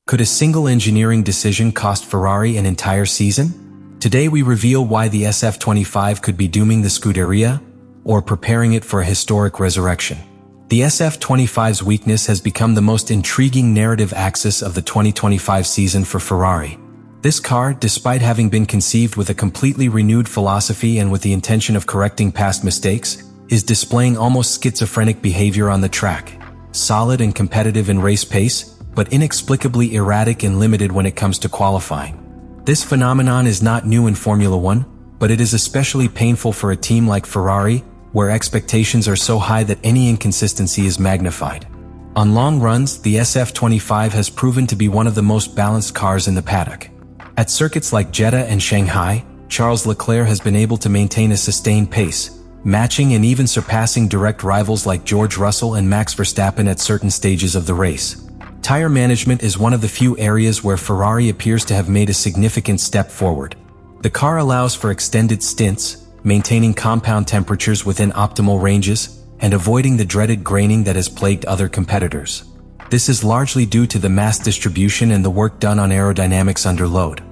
Could a single engineering decision cost Ferrari an entire season? Today we reveal why the SF-25 could be dooming the Scuderia, or preparing it for a historic resurrection. The SF-25's weakness has become the most intriguing narrative axis of the 2025 season for Ferrari. This car, despite having been conceived with a completely renewed philosophy and with the intention of correcting past mistakes, is displaying almost schizophrenic behavior on the track. Solid and competitive in race pace, but inexplicably erratic and limited when it comes to qualifying. This phenomenon is not new in Formula One, but it is especially painful for a team like Ferrari, where expectations are so high that any inconsistency is magnified. On long runs, the SF-25 has proven to be one of the most balanced cars in the paddock. At circuits like Jeddah and Shanghai, Charles Leclerc has been able to maintain a sustained pace, matching and even surpassing direct rivals like George Russell and Max Verstappen at certain stages of the race. Tire management is one of the few areas where Ferrari appears to have made a significant step forward. The car allows for extended stints, maintaining compound temperatures within optimal ranges, and avoiding the dreaded graining that has plagued other competitors. This is largely due to the mass distribution and the work done on aerodynamics under load.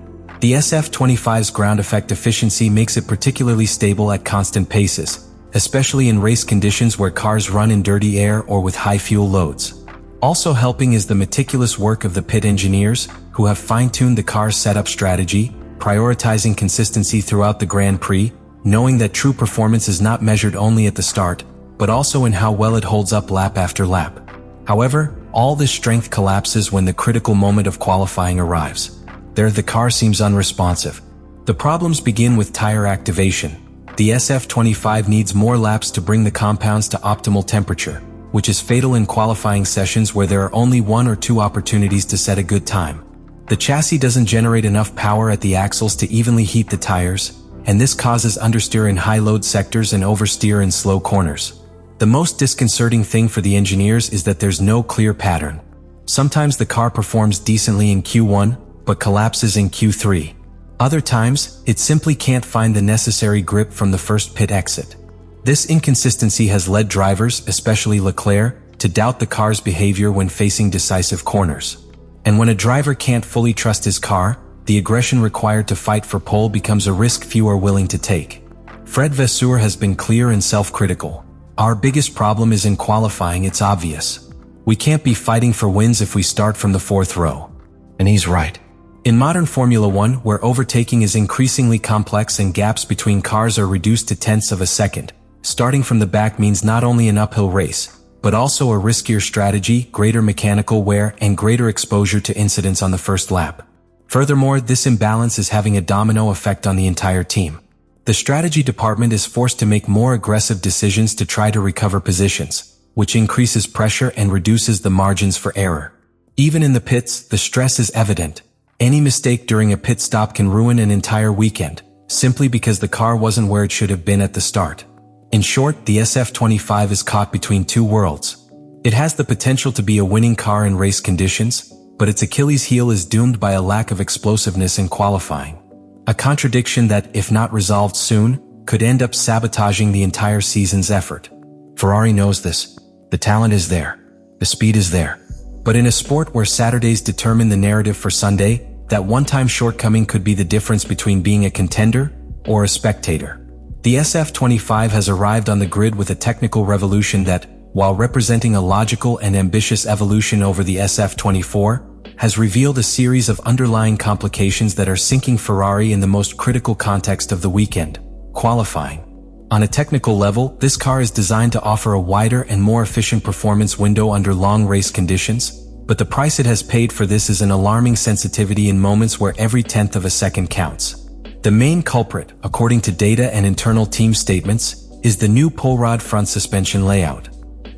The SF-25's ground effect efficiency makes it particularly stable at constant paces, especially in race conditions where cars run in dirty air or with high fuel loads. Also helping is the meticulous work of the pit engineers, who have fine-tuned the car's setup strategy, prioritizing consistency throughout the Grand Prix, knowing that true performance is not measured only at the start, but also in how well it holds up lap after lap. However, all this strength collapses when the critical moment of qualifying arrives. There the car seems unresponsive. The problems begin with tire activation. The SF-25 needs more laps to bring the compounds to optimal temperature, which is fatal in qualifying sessions where there are only 1 or 2 opportunities to set a good time. The chassis doesn't generate enough power at the axles to evenly heat the tires, and this causes understeer in high-load sectors and oversteer in slow corners. The most disconcerting thing for the engineers is that there's no clear pattern. Sometimes the car performs decently in Q1, but collapses in Q3. Other times, it simply can't find the necessary grip from the first pit exit. This inconsistency has led drivers, especially Leclerc, to doubt the car's behavior when facing decisive corners. And when a driver can't fully trust his car, the aggression required to fight for pole becomes a risk few are willing to take. Fred Vasseur has been clear and self-critical. Our biggest problem is in qualifying, it's obvious. We can't be fighting for wins if we start from the 4th row. And he's right. In modern Formula One, where overtaking is increasingly complex and gaps between cars are reduced to tenths of a second, starting from the back means not only an uphill race, but also a riskier strategy, greater mechanical wear, and greater exposure to incidents on the first lap. Furthermore, this imbalance is having a domino effect on the entire team. The strategy department is forced to make more aggressive decisions to try to recover positions, which increases pressure and reduces the margins for error. Even in the pits, the stress is evident. Any mistake during a pit stop can ruin an entire weekend, simply because the car wasn't where it should have been at the start. In short, the SF-25 is caught between 2 worlds. It has the potential to be a winning car in race conditions, but its Achilles heel is doomed by a lack of explosiveness in qualifying. A contradiction that, if not resolved soon, could end up sabotaging the entire season's effort. Ferrari knows this. The talent is there. The speed is there. But in a sport where Saturdays determine the narrative for Sunday, that one-time shortcoming could be the difference between being a contender or a spectator. The SF-25 has arrived on the grid with a technical revolution that, while representing a logical and ambitious evolution over the SF-24, has revealed a series of underlying complications that are sinking Ferrari in the most critical context of the weekend: qualifying. On a technical level, this car is designed to offer a wider and more efficient performance window under long race conditions, but the price it has paid for this is an alarming sensitivity in moments where every tenth of a second counts. The main culprit, according to data and internal team statements, is the new pull rod front suspension layout.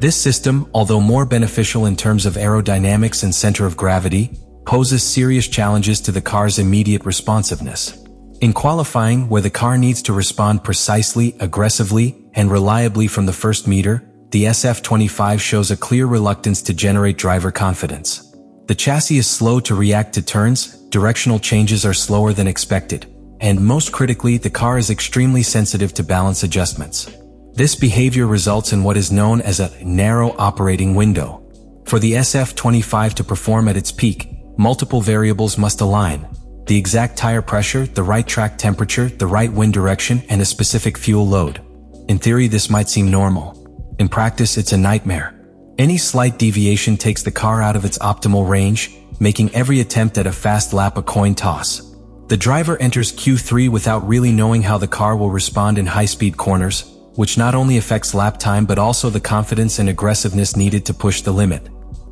This system, although more beneficial in terms of aerodynamics and center of gravity, poses serious challenges to the car's immediate responsiveness. In qualifying, where the car needs to respond precisely, aggressively, and reliably from the first meter, the SF-25 shows a clear reluctance to generate driver confidence. The chassis is slow to react to turns, directional changes are slower than expected, and most critically, the car is extremely sensitive to balance adjustments. This behavior results in what is known as a narrow operating window. For the SF-25 to perform at its peak, multiple variables must align. The exact tire pressure, the right track temperature, the right wind direction, and a specific fuel load. In theory, this might seem normal. In practice, it's a nightmare. Any slight deviation takes the car out of its optimal range, making every attempt at a fast lap a coin toss. The driver enters Q3 without really knowing how the car will respond in high-speed corners, which not only affects lap time but also the confidence and aggressiveness needed to push the limit.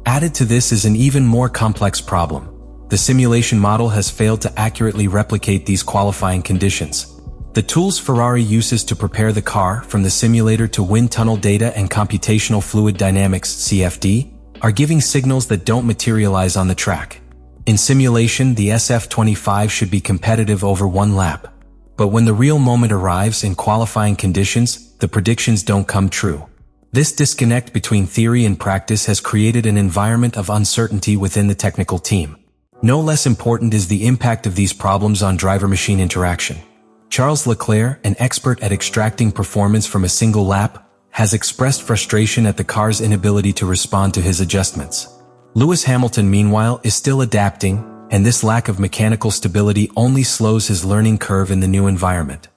Added to this is an even more complex problem. The simulation model has failed to accurately replicate these qualifying conditions. The tools Ferrari uses to prepare the car, from the simulator to wind tunnel data and computational fluid dynamics (CFD), are giving signals that don't materialize on the track. In simulation, the SF-25 should be competitive over one lap. But when the real moment arrives in qualifying conditions, the predictions don't come true. This disconnect between theory and practice has created an environment of uncertainty within the technical team. No less important is the impact of these problems on driver-machine interaction. Charles Leclerc, an expert at extracting performance from a single lap, has expressed frustration at the car's inability to respond to his adjustments. Lewis Hamilton, meanwhile, is still adapting, and this lack of mechanical stability only slows his learning curve in the new environment.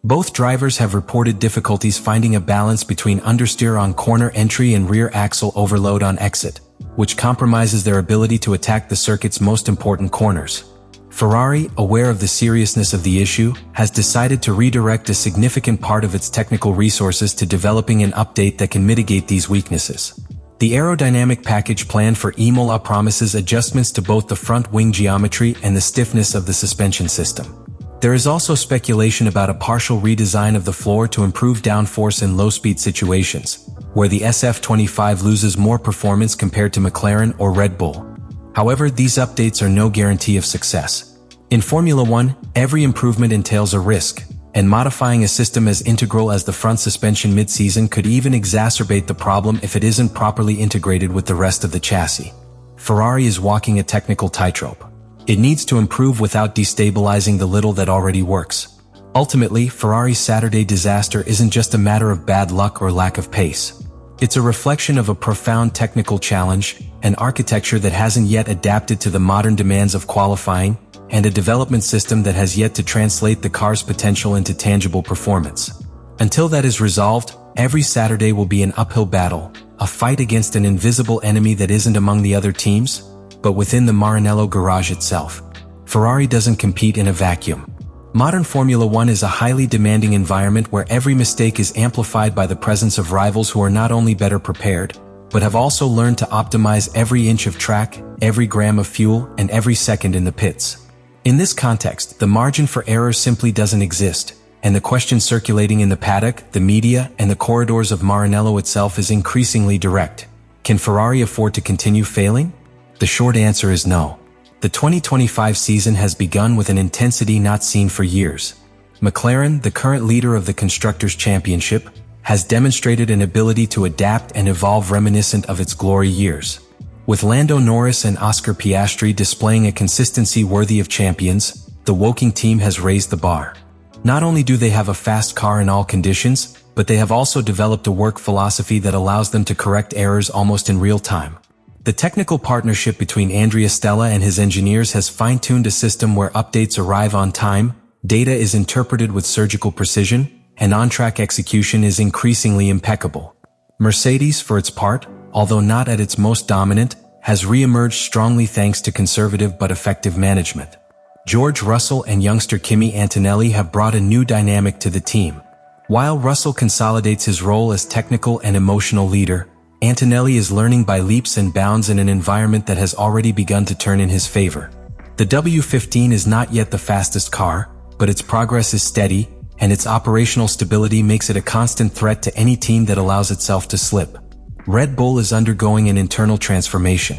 Both drivers have reported difficulties finding a balance between understeer on corner entry and rear axle overload on exit, which compromises their ability to attack the circuit's most important corners. Ferrari, aware of the seriousness of the issue, has decided to redirect a significant part of its technical resources to developing an update that can mitigate these weaknesses. The aerodynamic package plan for Imola promises adjustments to both the front wing geometry and the stiffness of the suspension system. There is also speculation about a partial redesign of the floor to improve downforce in low-speed situations, where the SF-25 loses more performance compared to McLaren or Red Bull. However, these updates are no guarantee of success. In Formula One, every improvement entails a risk, and modifying a system as integral as the front suspension mid-season could even exacerbate the problem if it isn't properly integrated with the rest of the chassis. Ferrari is walking a technical tightrope. It needs to improve without destabilizing the little that already works. Ultimately, Ferrari's Saturday disaster isn't just a matter of bad luck or lack of pace. It's a reflection of a profound technical challenge, an architecture that hasn't yet adapted to the modern demands of qualifying, and a development system that has yet to translate the car's potential into tangible performance. Until that is resolved, every Saturday will be an uphill battle, a fight against an invisible enemy that isn't among the other teams, but within the Maranello garage itself. Ferrari doesn't compete in a vacuum. Modern Formula One is a highly demanding environment where every mistake is amplified by the presence of rivals who are not only better prepared, but have also learned to optimize every inch of track, every gram of fuel, and every second in the pits. In this context, the margin for error simply doesn't exist, and the question circulating in the paddock, the media, and the corridors of Maranello itself is increasingly direct. Can Ferrari afford to continue failing? The short answer is no. The 2025 season has begun with an intensity not seen for years. McLaren, the current leader of the Constructors' Championship, has demonstrated an ability to adapt and evolve reminiscent of its glory years. With Lando Norris and Oscar Piastri displaying a consistency worthy of champions, the Woking team has raised the bar. Not only do they have a fast car in all conditions, but they have also developed a work philosophy that allows them to correct errors almost in real time. The technical partnership between Andrea Stella and his engineers has fine-tuned a system where updates arrive on time, data is interpreted with surgical precision, and on-track execution is increasingly impeccable. Mercedes, for its part, although not at its most dominant, has re-emerged strongly thanks to conservative but effective management. George Russell and youngster Kimi Antonelli have brought a new dynamic to the team. While Russell consolidates his role as technical and emotional leader, Antonelli is learning by leaps and bounds in an environment that has already begun to turn in his favor. The W15 is not yet the fastest car, but its progress is steady, and its operational stability makes it a constant threat to any team that allows itself to slip. Red Bull is undergoing an internal transformation.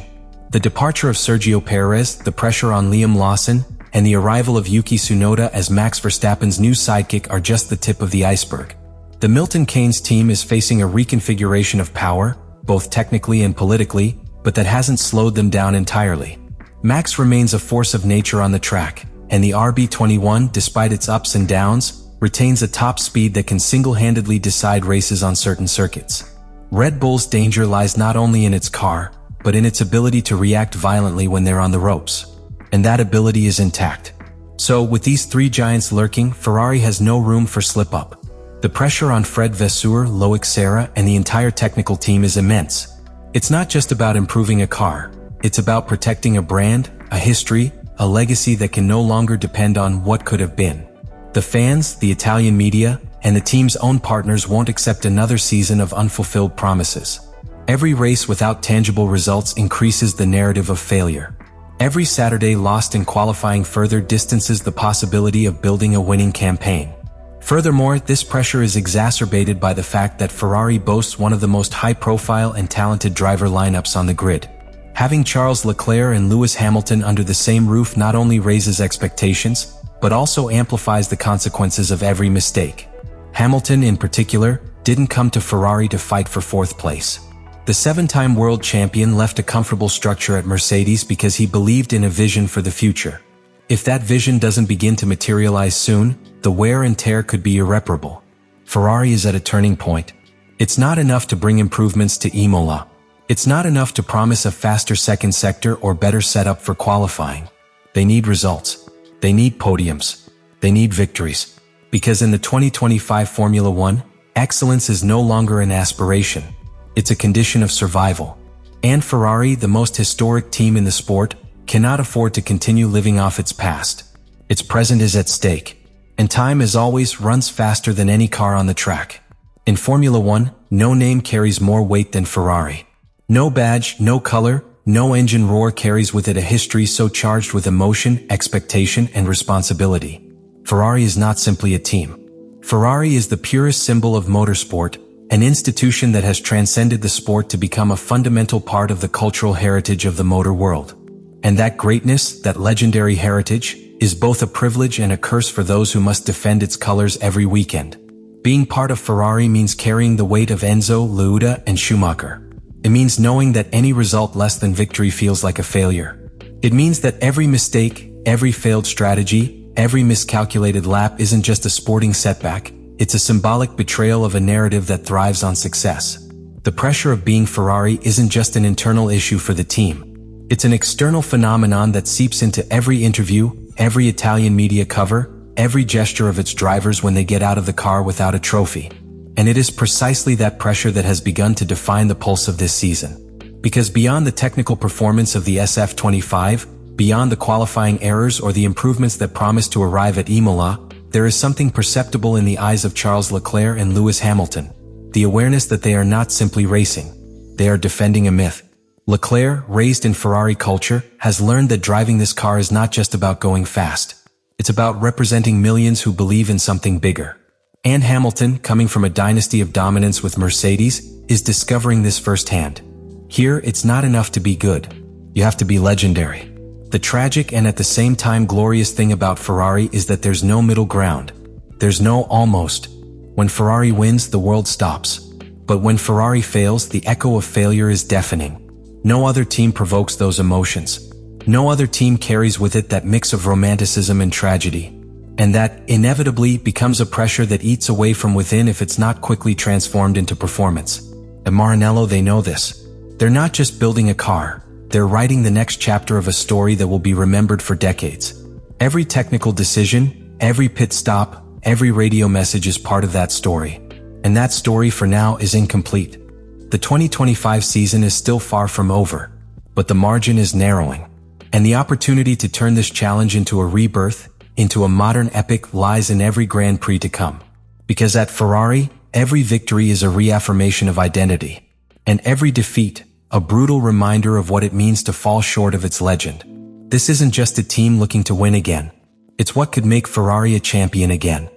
The departure of Sergio Perez, the pressure on Liam Lawson, and the arrival of Yuki Tsunoda as Max Verstappen's new sidekick are just the tip of the iceberg. The Milton Keynes team is facing a reconfiguration of power, both technically and politically, but that hasn't slowed them down entirely. Max remains a force of nature on the track, and the RB21, despite its ups and downs, retains a top speed that can single-handedly decide races on certain circuits. Red Bull's danger lies not only in its car, but in its ability to react violently when they're on the ropes. and that ability is intact. So, with these three giants lurking, Ferrari has no room for slip-up. The pressure on Fred Vasseur, Loic Serra, and the entire technical team is immense. It's not just about improving a car, it's about protecting a brand, a history, a legacy that can no longer depend on what could have been. The fans, the Italian media, and the team's own partners won't accept another season of unfulfilled promises. Every race without tangible results increases the narrative of failure. Every Saturday lost in qualifying further distances the possibility of building a winning campaign. Furthermore, this pressure is exacerbated by the fact that Ferrari boasts one of the most high-profile and talented driver lineups on the grid. Having Charles Leclerc and Lewis Hamilton under the same roof not only raises expectations, but also amplifies the consequences of every mistake. Hamilton, in particular, didn't come to Ferrari to fight for fourth place. The seven-time world champion left a comfortable structure at Mercedes because he believed in a vision for the future. If that vision doesn't begin to materialize soon, the wear and tear could be irreparable. Ferrari is at a turning point. It's not enough to bring improvements to Imola. It's not enough to promise a faster second sector or better setup for qualifying. They need results. They need podiums. They need victories. Because in the 2025 Formula One, excellence is no longer an aspiration. It's a condition of survival. And Ferrari, the most historic team in the sport, cannot afford to continue living off its past. Its present is at stake. And time, as always, runs faster than any car on the track. In Formula One, no name carries more weight than Ferrari. No badge, no color, no engine roar carries with it a history so charged with emotion, expectation, and responsibility. Ferrari is not simply a team. Ferrari is the purest symbol of motorsport, an institution that has transcended the sport to become a fundamental part of the cultural heritage of the motor world. And that greatness, that legendary heritage, is both a privilege and a curse for those who must defend its colors every weekend. Being part of Ferrari means carrying the weight of Enzo, Lauda, and Schumacher. It means knowing that any result less than victory feels like a failure. It means that every mistake, every failed strategy, every miscalculated lap isn't just a sporting setback, it's a symbolic betrayal of a narrative that thrives on success. The pressure of being Ferrari isn't just an internal issue for the team. It's an external phenomenon that seeps into every interview, every Italian media cover, every gesture of its drivers when they get out of the car without a trophy. And it is precisely that pressure that has begun to define the pulse of this season. Because beyond the technical performance of the SF-25, beyond the qualifying errors or the improvements that promise to arrive at Imola, there is something perceptible in the eyes of Charles Leclerc and Lewis Hamilton. The awareness that they are not simply racing. They are defending a myth. Leclerc, raised in Ferrari culture, has learned that driving this car is not just about going fast. It's about representing millions who believe in something bigger. And Hamilton, coming from a dynasty of dominance with Mercedes, is discovering this firsthand. Here, it's not enough to be good. You have to be legendary. The tragic and at the same time glorious thing about Ferrari is that there's no middle ground. There's no almost. When Ferrari wins, the world stops. But when Ferrari fails, the echo of failure is deafening. No other team provokes those emotions. No other team carries with it that mix of romanticism and tragedy. And that, inevitably, becomes a pressure that eats away from within if it's not quickly transformed into performance. At Maranello, they know this. They're not just building a car. They're writing the next chapter of a story that will be remembered for decades. Every technical decision, every pit stop, every radio message is part of that story. And that story, for now, is incomplete. The 2025 season is still far from over, but the margin is narrowing. And the opportunity to turn this challenge into a rebirth, into a modern epic, lies in every Grand Prix to come. Because at Ferrari, every victory is a reaffirmation of identity. And every defeat, a brutal reminder of what it means to fall short of its legend. This isn't just a team looking to win again. It's what could make Ferrari a champion again.